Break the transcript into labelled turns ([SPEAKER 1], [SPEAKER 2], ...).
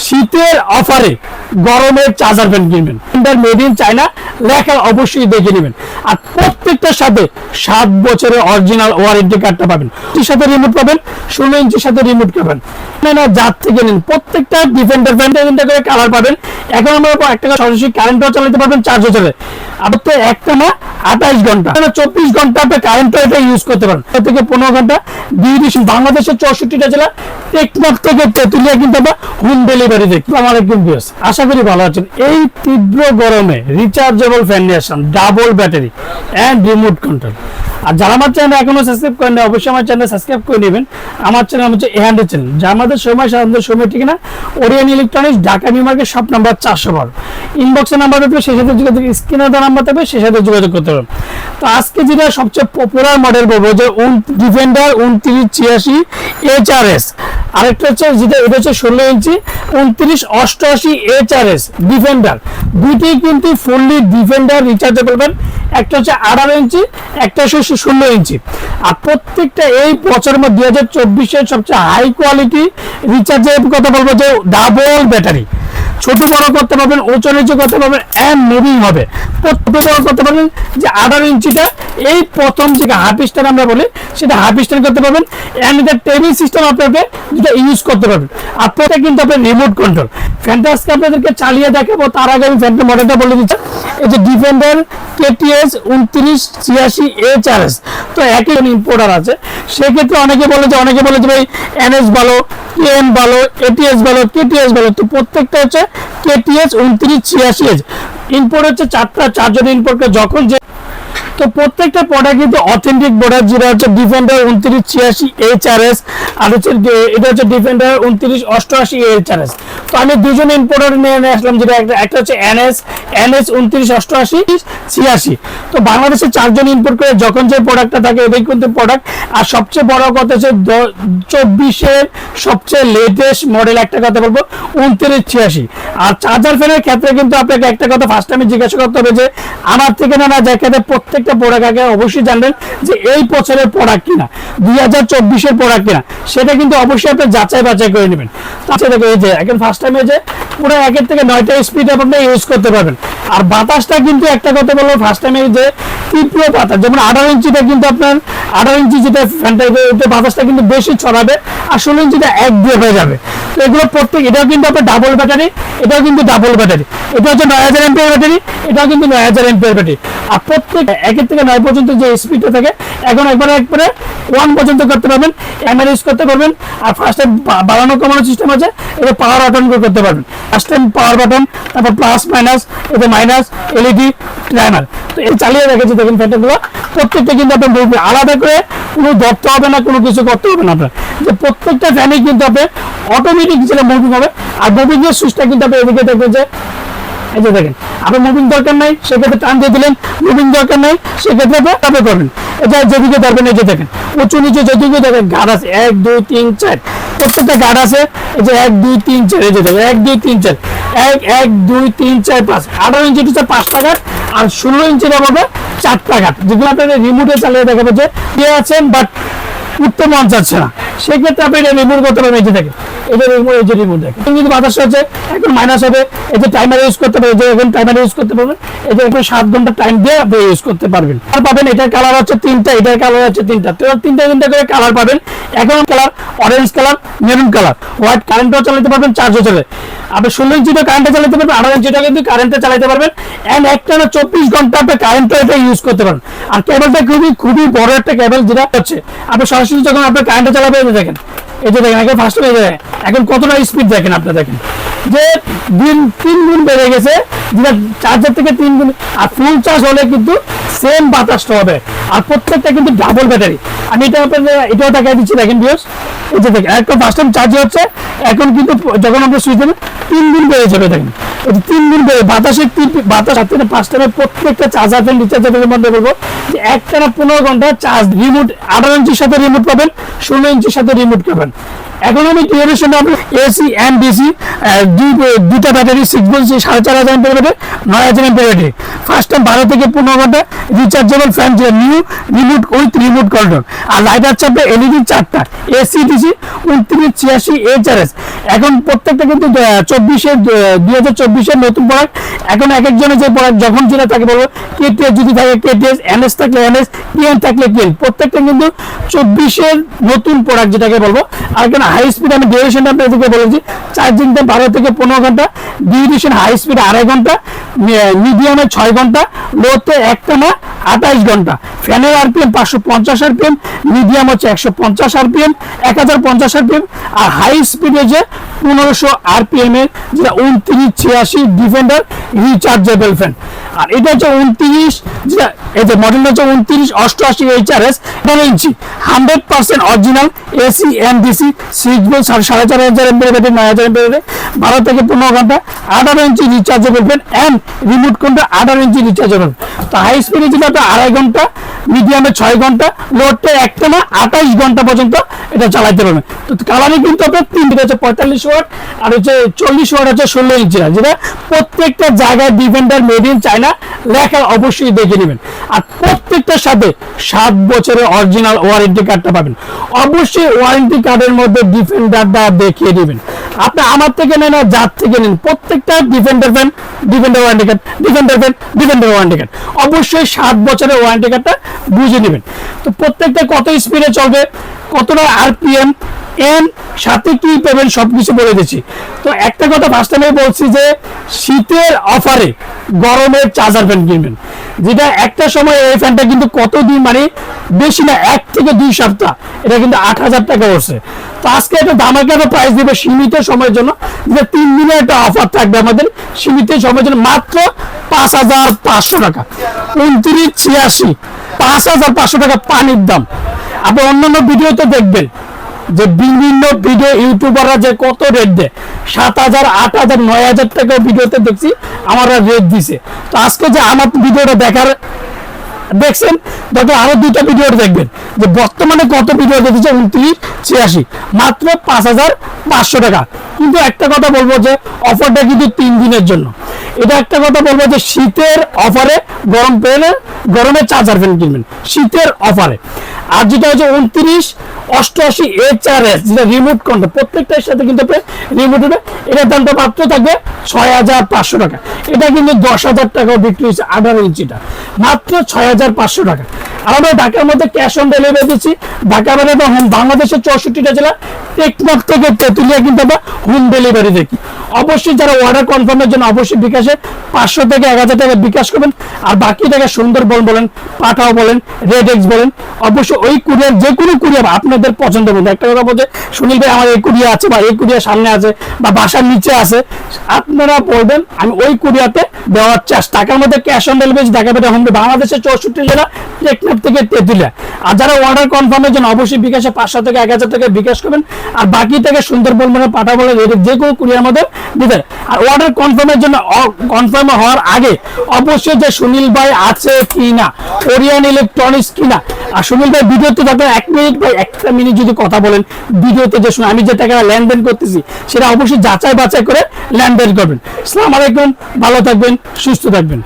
[SPEAKER 1] শীতের অফারে গরমের চার্জার ফ্যান কিনবেন, মেড ইন চায়না লেখা অবশ্যই দেখে নেবেন। আর প্রত্যেকটার সাথে 7 বছরের অরিজিনাল ওয়ারেন্টি কার্ডটা পাবেন, এর সাথে রিমোট পাবেন, 16 ইঞ্চির সাথে রিমোট পাবেন। না যার থেকে নিন প্রত্যেকটা ডিফেন্ডার ফ্যানটা করে কালার পাবেন। এখন আমরা একটা সরাসরি কারেন্টও চালাতে পারবেন, চার্জও চলে। আবার তো একটা না 28 ঘন্টা 24 ঘন্টা আপনি কারেন্টও এটা ইউজ করতে পারেন, থেকে 15 ঘন্টা ডিউরেশন। বাংলাদেশের 64টা জেলা টেকনাফ থেকে তেতুলিয়া কিন্তু আমরা হোম ডেলিভারি দেখি। আমার একদম বিয়স, আশা করি ভালো আছেন। এই তীব্র গরমে রিচার্জেবল ফ্যান নিয়ে আসলাম, double battery and remote control. আর যারা আমার চ্যানেল এখনো সাবস্ক্রাইব করেন না, অবশ্যই আমার চ্যানেল সাবস্ক্রাইব করে নেবেন। আমার চ্যানেল হচ্ছে এ100 চ্যানেল, যা আমাদের সময় ঠিকানা Orion electronics, Dhaka new market, shop number 412। ইনবক্সের নাম্বার থাকবে, সেই সাথে যোগাযোগ, স্ক্রিনে দেওয়া নাম্বার থাকবে, সেই সাথে যোগাযোগ করতে পারবেন। তো আজকে যেটা সবচেয়ে পপুলার মডেল বলবো যে ডিফেন্ডার 2986 HRS, আরেকটা হচ্ছে যেটা এটা হচ্ছে 16 ইঞ্চি 2988 HRS ডিফেন্ডার। দুইটাই কিন্তু ফুললি ডিফেন্ডার রিচার্জেবল ফ্যান, একটা হচ্ছে 18 ইঞ্চি, একটা হচ্ছে 16 ইঞ্চি। আর প্রত্যেকটা এই বছরের মধ্যে 2024-এর সবচেয়ে হাই কোয়ালিটি রিচার্জের কথা বলবো যে ডাবল ব্যাটারি, ছোট বড় করতে পারবেন, উঁচু নিচু করতে পারবেন, অ্যান্ড মুভিং হবে। ছোট বড় করতে পারবেন যে 18 ইঞ্চিটা এই প্রথম যে হাফ স্টার আমরা বলি সেটা হাফ স্টার করতে পারবেন, অ্যান্ড এটা টেবিল সিস্টেম আপনাকে যেটা ইউজ করতে পারবেন। আর প্রত্যেক কিন্তু আপনার রিমোট কন্ট্রোল। ফ্যানটা আজকে আপনাদেরকে চালিয়ে দেখাবো, তার আগে আমি ফ্যানটার মডেলটা বলে দিচ্ছি। এই যে ডিফেন্ডার KTS 2986 HRS, তো একই ইম্পোর্টার আছে। সেক্ষেত্রে অনেকে বলে যে ভাই NS ভালো, KN ভালো, ATS ভালো, KTS ভালো। তো প্রত্যেকটা হচ্ছে KTS 2986 ইম্পোর্ট হচ্ছে 4জন ইম্পোর্ট যখন যে। তো প্রত্যেকটা প্রোডাক্ট কিন্তু অথেন্টিক প্রোডাক্ট, যেটা হচ্ছে ডিফেন্ডার 2986 HRS, আর হচ্ছে এটা হচ্ছে ডিফেন্ডার 2988 HRS। তো আমি দুজন ইম্পোর্টার নিয়ে আসলাম, যেটা একটা হচ্ছে NS 2988 86। তো বাংলাদেশে 4জন ইম্পোর্ট করে যখন যে প্রোডাক্টটা থাকে এটাই কিন্তু প্রোডাক্ট। আর সবচেয়ে বড় কথা হচ্ছে 24-এর সবচেয়ে লেটেস্ট মডেল, একটা কথা বলবো 2986। আর চার্জার ফ্যানের ক্ষেত্রে কিন্তু আপনাকে একটা কথা ফার্স্ট টাইমে জিজ্ঞাসা করতে হবে যে আমার থেকে না যেখানে প্রত্যেকটা প্রোডাক্ট আগে অবশ্যই জানবেন যে এই বছরের প্রোডাক্ট কিনা, 2024-এর প্রোডাক্ট কিনা, সেটা কিন্তু অবশ্যই আপনি যাচাই বাছাই করে নেবেন। তাছাড়া এই যে এখন ফার্স্ট টাইমে যে পুরো 1 থেকে 9টা স্পিড আপনি ইউজ করতে পারবেন। আর বাতাসটা কিন্তু একটা কথা বলবো ফার্স্ট টাইমে যে তীব্র বাতাস, যেমন 18 ইঞ্চিটা কিন্তু আপনার 18 ইঞ্চি যেটা ফ্যানটা বাতাসটা কিন্তু বেশি ছড়াবে, আর 16 ইঞ্চিটা এক দিয়ে হয়ে যাবে। তো এগুলো প্রত্যেক, এটাও কিন্তু আপনার ডাবল ব্যাটারি, এটাও কিন্তু ডাবল ব্যাটারি, এটা হচ্ছে 9000 এমপিআর ব্যাটারি, এটাও কিন্তু 9000 এমপিআর ব্যাটারি। আর প্রত্যেক 1 থেকে 9 পর্যন্ত যে স্পিডটা থাকে এখন একবারে 1 পর্যন্ত করতে পারবেন, এমআর ইউজ করতে পারবেন। আর ফার্স্ট টাইম বাড়ানো কমানোর সিস্টেম আছে, এটা পাওয়ার বাটন করতে পারবেন। ফার্স্ট টাইম পাওয়ার বাটন, তারপর প্লাস মাইনাস, এটা মাইনাস, এলইডি টাইমার। তো এই চালিয়ে রেখেছে দেখুন ফ্যানগুলো প্রত্যেকটা কিন্তু আপনার আলাদা করে কোনো ধরতে হবে না, কোনো কিছু করতে হবে না আপনার, যে প্রত্যেকটা ফ্যানে কিন্তু আপনার অটোমেটিক যেটা মুভিং হবে। আর মুভিং এর সুইচটা কিন্তু আপনি এদিকে দেখবেন যে এই যে দেখেন, আপনার মুভিং দরকার নাই সেক্ষেত্রে টান দিয়ে দিলেন, মুভিং দরকার নাই সেক্ষেত্রে আপনি করবেন। এটা যেদিকে ধরবেন এই যে দেখেন উঁচু নিচু যেদিকে দেখেন গার্ড আছে 1 2 3 4, প্রত্যেকটা গার্ড আছে। এই যে 1 2 3 4, এই যে দেখেন 1 2 3 4, 1 2 3 4 5। 18 ইঞ্চি হচ্ছে 5টা গার্ড, আর 16 ইঞ্চির হবে 4টা গার্ড, যেগুলো আপনার রিমোটে চালিয়ে দেখাবে যে দিয়ে আছেন বাট উঠতে মন চাচ্ছে না, সেক্ষেত্রে আপনি এটা রিমোট করতে পারবেন। এই যে দেখেন এটা রিমোট, এই যে রিমোট দেখেন কিন্তু বাতাস হচ্ছে এখন মাইনাস হবে। এই যে টাইমার ইউজ করতে পারবেন, যে এখন টাইমার ইউজ করতে পারবেন, এই যে এখন 7 ঘন্টা টাইম দিয়ে আপনি ইউজ করতে পারবেন। আর পাবেন এটার কালার হচ্ছে 3টা, এটার কালার হচ্ছে 3টা, তো 3টা করে কালার পাবেন। এখন colour orange colour, maroon colour, white, কারেন্টও চালাতে পারবেন, চার্জও চলে। আপনি 16 ইঞ্চিটা কারেন্টে চালাতে পারবেন, 18 ইঞ্চিটা কিন্তু কারেন্টে চালাতে পারবেন, এন্ড একটা না 24 ঘন্টা আপনি কারেন্টও এটা ইউজ করতে পারেন। আর কেবলটা খুবই বড় একটা কেবল, যেটা হচ্ছে আপনি সরাসরি যখন আপনি কারেন্টে চালাবেন দেখেন, এই যে দেখেন এখন ফার্স্ট এখন কতটা স্পিড দেখেন, আপনার দেখেন যে 3 গুণ বেড়ে গেছে, যেটা চার্জার থেকে 3 গুণ। আর ফুল চার্জ হলে কিন্তু সেম বাতাসটা হবে। আর প্রত্যেকটা কিন্তু ডাবল ব্যাটারি। আমি এটা আপনাদের এটাও দেখাই দিচ্ছি, দেখেন ভিউয়ার্স এই যে দেখেন একটা ফার্স্ট টাইম চার্জ হচ্ছে, এখন কিন্তু যখন আপনি সুইচ দেবেন 3 গুণ বেড়ে যাবে। দেখেন এই যে 3 গুণ বেড়ে বাতাসের বাতাস 7 থেকে 5 টাইমে প্রত্যেকটা চার্জার ফ্যান রিচার্জারের মধ্যে বলবো যে একটা না 15 ঘন্টা চার্জ। রিমোট 18 ইঞ্চির সাথে রিমোট পাবেন, 16 ইঞ্চির সাথে রিমোট পাবেন। এখন আমি ডিউরেশন এসি এন্ড ডিসি দুটা battery 6 volt 4500 MPR battery 9000 MPR battery first time 12 থেকে 15 ঘন্টা রিচার্জেবল ফ্যান যে new remote with remote control আর লাইট আছে আপনার এলইডি 4টা এসি ডিসি 2986 এইচআরএস এখন প্রত্যেকটা কিন্তু 2024 এর নতুন প্রোডাক্ট এখন এক একজনের যে প্রোডাক্ট যখন যেটা তাকে বলবো কেটিএস যদি থাকে কেটিএস এনএস থাকলে এনএস টিএন থাকলে টিএন প্রত্যেকটা কিন্তু 24 এর নতুন প্রোডাক্ট যেটাকে বলবো আর এখানে হাই স্পিড আমি ডিউরেশনটা আপনাদেরকে বলেছি চার্জিংটা 12 থেকে 15 ঘন্টা ডিউরেশন হাই স্পিড 2.5 ঘন্টা মিডিয়ামে 6 ঘন্টা লোতে একটানা 28 ঘন্টা ফ্যানের আরপিএম 550 আরপিএম মিডিয়াম হচ্ছে 150 আরপিএম 1050 আরপিএম আর হাই স্পিড হচ্ছে 1500 আরপিএম এর যেটা 2986 ডিফেন্ডার রিচার্জেবল ফ্যান আর এটা হচ্ছে 29 যেটা এই যে মডেলটা হচ্ছে 2988 HRS 9 inch 100% original AC MDC 6 volt 4500 MPR battery 9000 MPR battery 12 থেকে 15 ঘন্টা 18 inch rechargeable fan and remote control 18 inch rechargeable তো হাই স্পিডে যেটা 2.5 ঘন্টা মিডিয়ামে 6 ঘন্টা লোডটা একটানা 28 ঘন্টা পর্যন্ত এটা চালাতে পারবেন তো কালারে কিন্তু আপনার তিনটা হচ্ছে 45 ওয়াট আর হচ্ছে 40 ওয়াট হচ্ছে 16 ইঞ্চি যেটা প্রত্যেকটা জায়গায় ডিফেন্ডার মেড ইন চায়না লেখা অবশ্যই দেখে নেবেন আর প্রত্যেকটার সাথে 7 বছরের অরিজিনাল ওয়ারেন্টি কার্ডটা পাবেন অবশ্যই ওয়ারেন্টি কার্ডের মধ্যে ডিফেন্ডারটা দেখিয়ে দিবেন আপনি আমার থেকে নেন আর যার থেকে নেন প্রত্যেকটা defender fan defender warranty card defender fan defender warranty card অবশ্যই 7 বছরের ওয়ারেন্টি কার্ডটা বুঝে নেবেন তো প্রত্যেকটা কত স্পিডে চলবে কতটা আরপিএম এন সাথে কি পাবেন সবকিছু বলে দিচ্ছি তো একটা কথা ফার্স্ট টাইমে বলছি যে শীতের অফারে গরমের চার্জার ফ্যান কিনবেন যেটা একটা সময় এই ফ্যানটা কিন্তু কতদিন মানে বেশি না 1 থেকে 2 সপ্তাহ এটা কিন্তু 8000 টাকা পড়ছে তো আজকে একটা ধামাকা প্রাইস দিব সীমিত সময়ের জন্য যে 3 দিনের একটা অফার থাকবে আমাদের সীমিত সময়ের জন্য মাত্র 5500 টাকা 2986 5500 টাকা পানির দাম আপনি অন্যান্য ভিডিওতে দেখবেন যে বিভিন্ন ভিডিও ইউটিউবাররা যে কত রেট দেয় 7000 8000 9000 টাকা ভিডিওতে দেখছি আমরা রেট দিছে তো আজকে যে আমার ভিডিওটা দেখার দেখছেন তবে আরো দুটো ভিডিও দেখবেন যে বর্তমানে কত ভিডিও দেখেছে 2986 মাত্র 5500 টাকা কিন্তু একটা কথা বলবো যে অফারটা কিন্তু 3 দিনের জন্য এটা একটা কথা বলবো যে শীতের অফারে গরম পেলে গরমের চার্জার ফ্যান কিনবেন শীতের অফারে আর যেটা হচ্ছে 2988 এইচআরএস যেটা রিমোট কন্ট্রোল প্রত্যেকটার সাথে কিন্তু রিমোট হবে এটার দামটা মাত্র থাকবে 6500 টাকা এটা কিন্তু 10000 টাকাও বিক্রি হচ্ছে 18 ইঞ্চিটা মাত্র 6500 টাকা আর আমরা ঢাকার মধ্যে ক্যাশ অন ডেলিভারি দিচ্ছি ঢাকা বাইরে বাংলাদেশের 64টা জেলা টেকনাফ থেকে তেতুলিয়া কিন্তু আমরা হোম ডেলিভারি দেখি অবশ্যই যারা অর্ডার কনফার্মের জন্য অবশ্যই বিকাশে 500 থেকে 1000 টাকা বিকাশ করবেন আর বাকি টাকা সুন্দরবন বলেন পাঠাও বলেন রেড এক্স বলেন অবশ্যই ওই কুরিয়ার যে কোনো কুরিয়ার আপনাদের পছন্দের মধ্যে একটা কথা বলছে সুনীল ভাই আমার এই কুরিয়ার আছে বা এই কুরিয়ার সামনে আছে বা বাসার নিচে আছে আপনারা বলবেন আমি ওই কুরিয়াতে দেওয়ার চেষ্টা টাকার মধ্যে ক্যাশ অন ডেলিভারি ঢাকা বাইরে হোম বাংলাদেশের 64 জেলা টেকনাফ থেকে তেতুলিয়া আর যারা অর্ডার কনফার্মের জন্য অবশ্যই বিকাশে 500 থেকে 1000 টাকা বিকাশ করবেন আর বাকি টাকা সুন্দরবন মানে পাঠাও বলে যে কোনো কুরিয়ার মধ্যে দিবেন আর অর্ডার কনফার্মের জন্য কনফার্ম হওয়ার আগে অবশ্যই যে সুনীল ভাই আছে কিনা ওরিয়ান ইলেকট্রনিক্স কিনা আর সুনীল ভাই ভিডিওতে থাকবেন 1 মিনিট ভাই 1 মিনিট যদি কথা বলেন ভিডিওতে যে আমি যে টাকা লেনদেন করতেছি সেটা অবশ্যই যাচাই বাছাই করে লেনদেন করবেন আসসালামু আলাইকুম ভালো থাকবেন সুস্থ থাকবেন